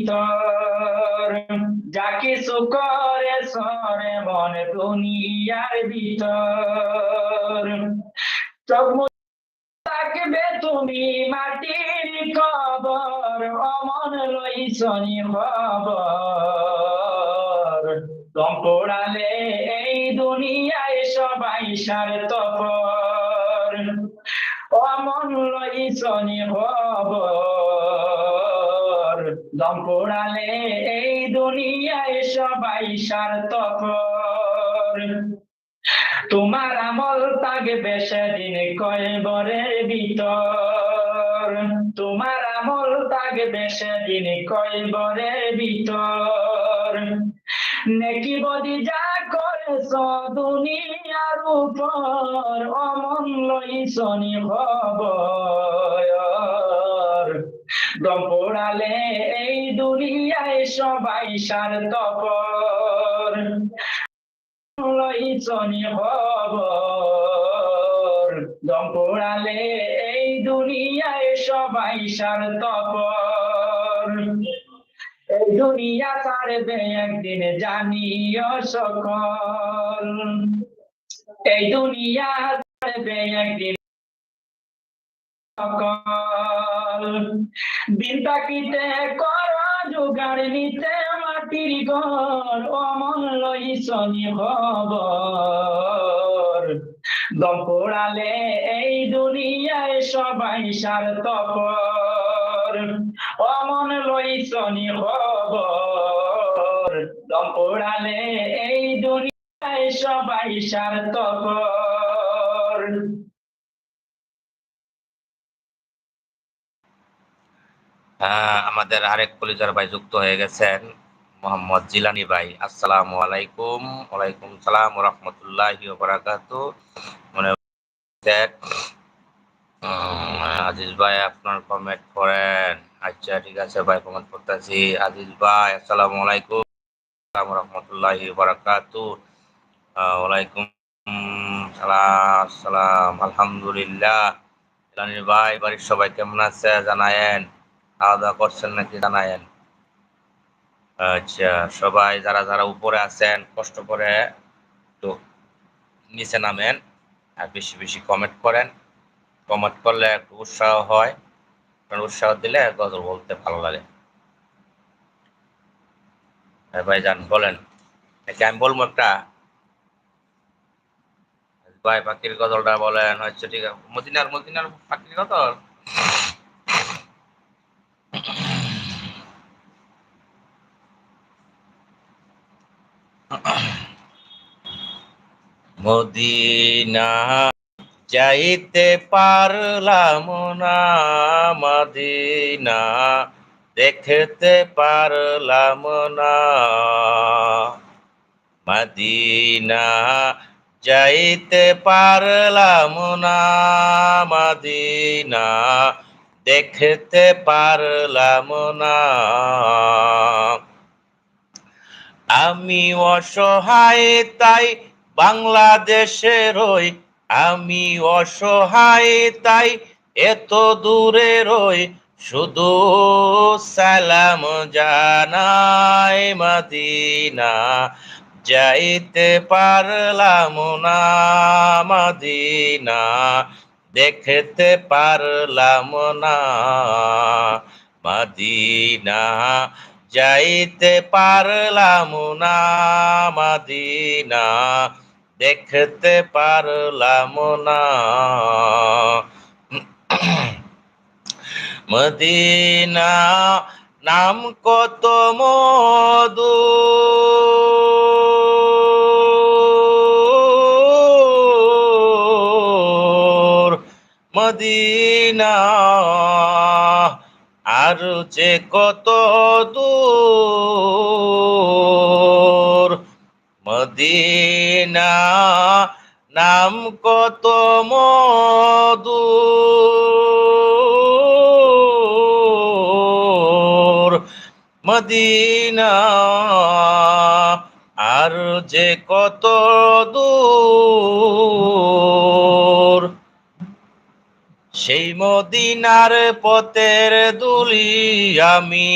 ভিতর যা কিছু করে সরে মন দুনিয়ার ভিতর চোখ থাকবে তুমি মাটির কবর অমন লইছনি খবর দম পোড়ালে এই দুনিয়ায় সবাই স্বার্থপর অমন লইছনি খবর দম পোড়ালে এই দুনিয়ায় সবাই স্বার্থপর তোমার আমল থাকবে সেদিন কয়বরের ভিতর তোমার আমল থাকবে সেদিন কয়বরের ভিতর নেকি বদি যা করেছ দুনিয়ার উপর অমন লইছনি খবর দম পোড়ালে এই দুনিয়ায় সবাই স্বার্থপর লইছনি খবর দম পোড়ালে এই দুনিয়ায় সবাই স্বার্থপর এই দুনিয়া ছাড়বে একদিন জানিও সকল এই দুনিয়া ছাড়বে একদিন সকল দিন তাকিতে কর জোগাড় নিতে মাটির ঘর অমন লইছনি খবর দম পোড়ালে এই দুনিয়ায় সবাই স্বার্থপর অমন লইছনি খবর দম পোড়ালে এই দুনিয়ায় সবাই স্বার্থপর আমাদের আরেক কলিজার ভাই যুক্ত হয়ে গেছেন মোহাম্মদ জিলানি ভাই। আসসালামু আলাইকুম। ওয়ালাইকুম সালাম ওয়া রাহমাতুল্লাহি ওয়া বারাকাতুহু। মনে হচ্ছে আজিজ ভাই আপনার কমেন্ট করেন। আচ্ছা ঠিক আছে ভাই, কমেন্ট করতেছি। আজিজ ভাই আসসালামু আলাইকুম ওয়া রাহমাতুল্লাহি ওয়া বারাকাতুহু। ওয়ালাইকুম সালাম। আসসালাম, আলহামদুলিল্লাহ। জিলানি ভাই বাড়ির সবাই কেমন আছে জানায়েন? খাওয়া দাওয়া করছেন নাকি জানায়েন? আচ্ছা, সবাই যারা যারা উপরে আছেন কষ্ট করে একটু নিচে নামেন আর বেশি বেশি কমেন্ট করেন। কমেন্ট করলে একটু উৎসাহ হয়, কারণ উৎসাহ দিলে গজল বলতে ভালো লাগে। হ্যাঁ ভাই যান বলেন, নাকি আমি বলবো একটা? ভাই পাখির গজলটা বলেন। আচ্ছা ঠিক আছে, মদিনার মদিনার পাখির গজল। মদিনা যাইতে পারলাম না, মদিনা দেখতে পারলাম না, মদিনা যাইতে পারলাম না, মদিনা দেখতে পারলাম না। আমি অসহায় তাই বাংলাদেশে রই, আমি অসহায় তাই এত দূরে রই, শুধু সালাম জানাই মদিনা যাইতে পারলাম না, মদিনা দেখতে পারলাম না, মদিনা যাইতে পারলাম না, মদিনা দেখতে পারলাম না। মদিনা নাম কত মধু, মদিনা আর যে কত দূর, মদিনা নাম কত মধু, মদিনা আর যে কত দূর, সেই মদিনার পথের দুলি আমি